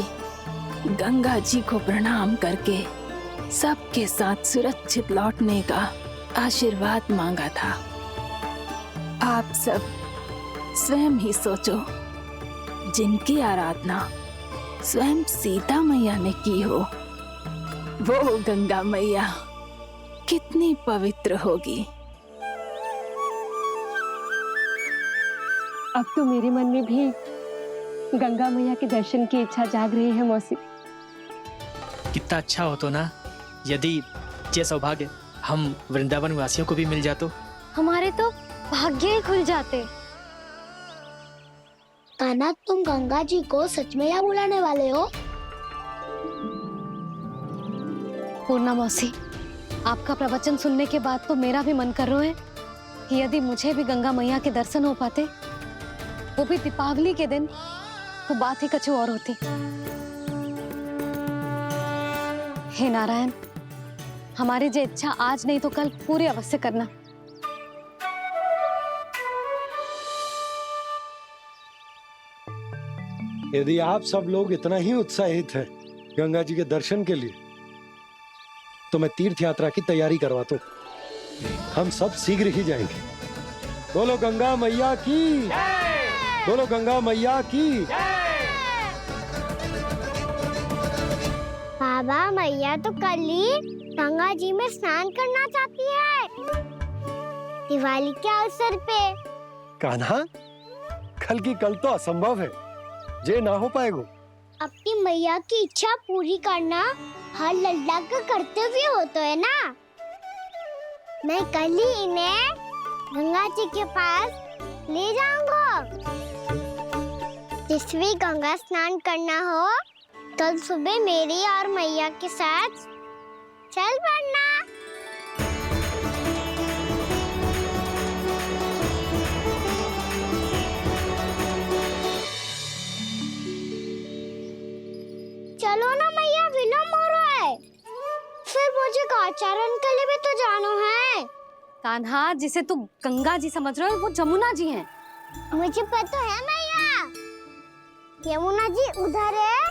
गंगा जी को प्रणाम करके सबके साथ सुरक्षित लौटने का आशीर्वाद मांगा था। आप सब स्वयं ही सोचो, जिनकी आराधना स्वयं सीता मैया ने की हो, वो गंगा मैया कितनी पवित्र होगी। अब तो मेरे मन में भी गंगा मैया के दर्शन की इच्छा जाग रही है मौसी। कितना अच्छा हो तो ना यदि ये सौभाग्य हम वृंदावन वासियों को भी मिल जातो। हमारे तो भाग्य ही खुल जाते। कान्हा, तुम गंगा जी को सच में यहाँ बुलाने वाले हो? पूर्णा मौसी, आपका प्रवचन सुनने के बाद तो मेरा भी मन कर रहा है कि यदि मुझे भी गंगा मैया के दर्शन हो पाते, वो भी दीपावली के दिन, तो बात ही कुछ और होती। हे नारायण, हमारी जो इच्छा आज नहीं तो कल पूरी अवश्य करना। यदि आप सब लोग इतना ही उत्साहित हैं गंगा जी के दर्शन के लिए, तो मैं तीर्थ यात्रा की तैयारी करवाता हूँ। हम सब शीघ्र ही जाएंगे। बोलो गंगा मैया की, बोलो गंगा मैया की। बाबा, मैया तो कल ही गंगा जी में स्नान करना चाहती है, दिवाली के अवसर पे। कान्हा, कल की कल तो असंभव है, जे ना हो पाएगा। अपनी मैया की इच्छा पूरी करना हर लल्ला का कर्तव्य होता है ना। मैं कल ही इन्हें गंगा जी के पास ले जाऊंगा। जिस भी गंगा स्नान करना हो, कल सुबह मेरी और मैया के साथ चल पड़ना। चलो ना मैया, विलम्ब हो रहा है। फिर मुझे गौचारण के लिए भी तो जाना है। कान्हा, जिसे तू गंगा जी समझ रहे हो, वो जमुना जी हैं। मुझे पता है मैया, यमुना जी उधर है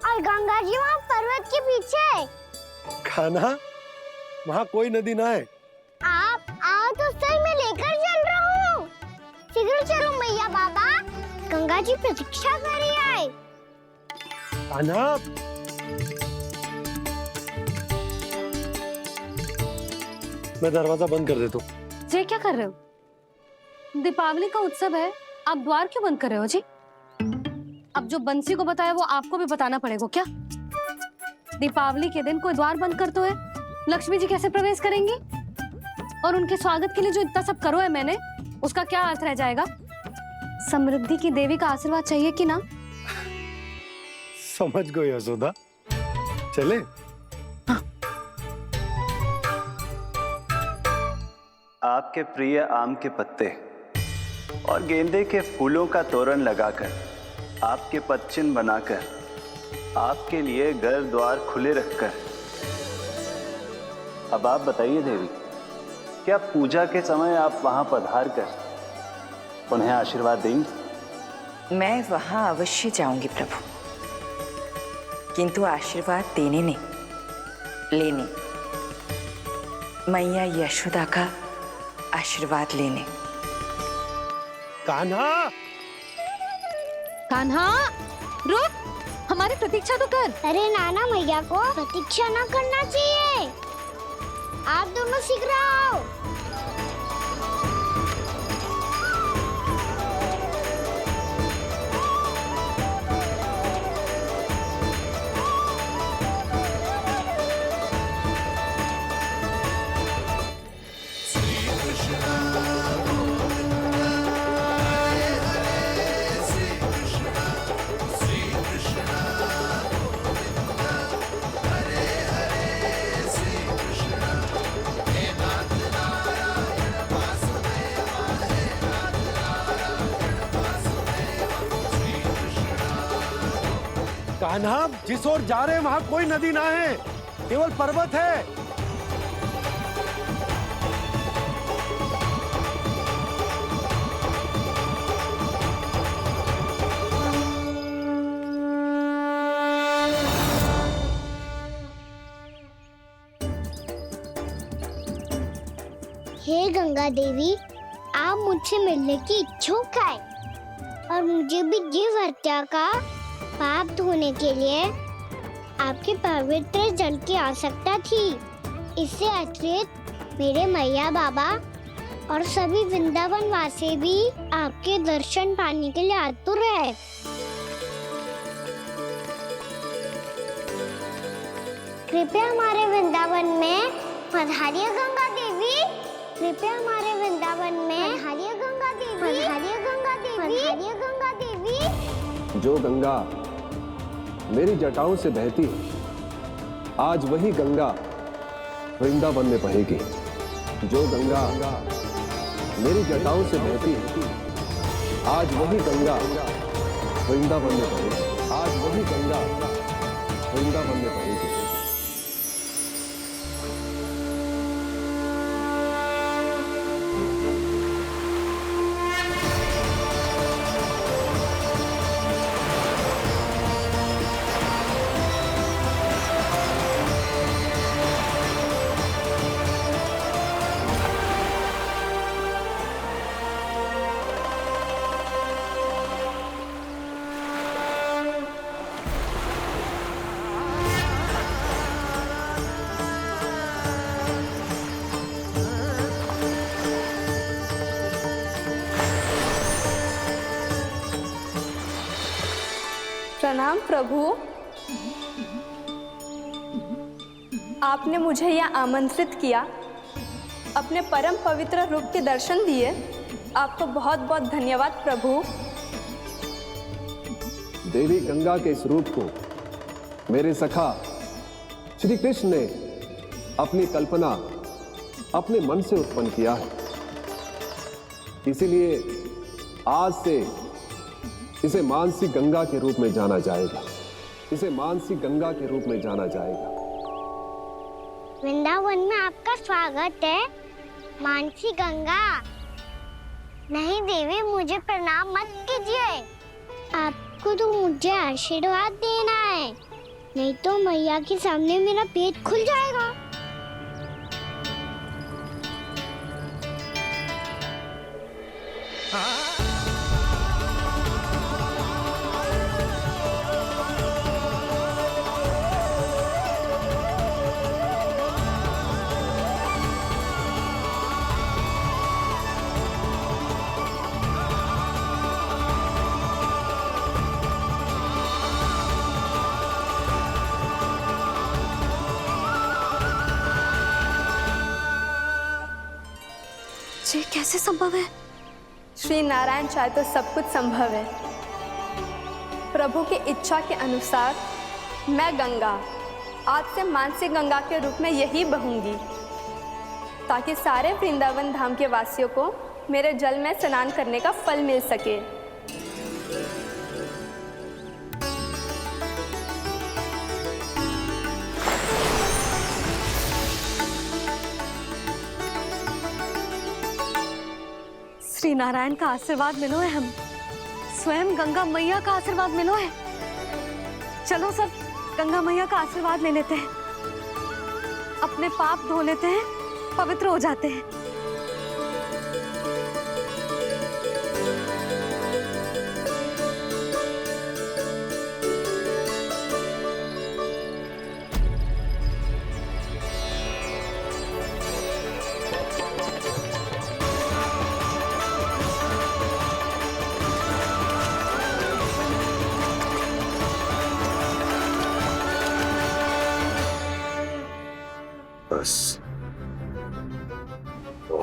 और गंगा जी वहाँ पर्वत के पीछे। कान्हा, वहाँ कोई नदी ना है। आप आओ तो सही, मैं लेकर चल रहा हूँ। शीघ्र चलो मैया। बाबा, गंगा जी प्रतीक्षा कर रही है। कान्हा, मैं दरवाजा बंद कर देता हूँ। जी क्या कर रहे हो? दीपावली का उत्सव है, आप द्वार क्यों बंद कर रहे हो जी? अब जो बंसी को बताया वो आपको भी बताना पड़ेगा क्या? दीपावली के दिन कोई द्वार बंद कर तो है, लक्ष्मी जी कैसे प्रवेश करेंगी? और उनके स्वागत के लिए जो इतना सब करो है मैंने, उसका क्या अर्थ रह जाएगा? समृद्धि की देवी का आशीर्वाद चाहिए कि ना? समझ गई यशोदा, चले। आपके प्रिय आम के पत्ते और गेंदे के फूलों का तोरण लगाकर, आपके पदचिन्ह बनाकर, आपके लिए घर द्वार खुले रखकर, अब आप बताइए देवी, क्या पूजा के समय आप वहां पधार कर उन्हें आशीर्वाद देंगी? मैं वहां अवश्य जाऊंगी प्रभु, किंतु आशीर्वाद देने नहीं, लेने। मैया यशोदा का आशीर्वाद लेने। कान्हा, कान्हा रुक, हमारी प्रतीक्षा तो कर। अरे नाना, मैया को प्रतीक्षा ना करना चाहिए। आप दोनों सीख रहे हो। कान्हा, जिस ओर जा रहे हैं वहां कोई नदी ना है, केवल पर्वत है। हे गंगा देवी, आप मुझसे मिलने की इच्छुक है और मुझे भी जीव हत्या का पाप धोने के लिए आपके पवित्र जल की आवश्यकता थी। इससे अतिरिक्त मेरे मैया बाबा और सभी वृंदावन वासी भी आपके दर्शन पाने के लिए आतुर है। कृपया हमारे वृंदावन में पधारिए गंगा देवी। कृपया हमारे वृंदावन में पधारिए गंगा देवी। पधारिए गंगा देवी। पधारिए गंगा देवी। जो गंगा मेरी जटाओं से बहती है, आज वही गंगा वृंदावन में बहेगी। जो गंगा मेरी जटाओं से बहती है, आज वही गंगा वृंदावन में बहेगी। आज वही गंगा वृंदावन में बहेगी। प्रणाम प्रभु। आपने मुझे यहाँ आमंत्रित किया, अपने परम पवित्र रूप के दर्शन दिए। आपको बहुत बहुत धन्यवाद प्रभु। देवी गंगा के इस रूप को मेरे सखा श्री कृष्ण ने अपनी कल्पना अपने मन से उत्पन्न किया है। इसीलिए आज से इसे मानसी गंगा के रूप में जाना जाएगा। इसे मानसी गंगा के रूप में जाना जाएगा। वृंदावन में आपका स्वागत है मानसी गंगा। नहीं देवी, मुझे प्रणाम मत कीजिए। आपको तो मुझे आशीर्वाद देना है, नहीं तो मैया के सामने मेरा पेट खुल जाएगा। ये कैसे संभव है? श्री नारायण चाहे तो सब कुछ संभव है। प्रभु की इच्छा के अनुसार मैं गंगा आज से मानसी गंगा के रूप में यही बहूंगी, ताकि सारे वृंदावन धाम के वासियों को मेरे जल में स्नान करने का फल मिल सके। श्री नारायण का आशीर्वाद मिलो है, हम स्वयं गंगा मैया का आशीर्वाद मिलो है। चलो सब गंगा मैया का आशीर्वाद ले लेते हैं, अपने पाप धो लेते हैं पवित्र हो जाते हैं। बस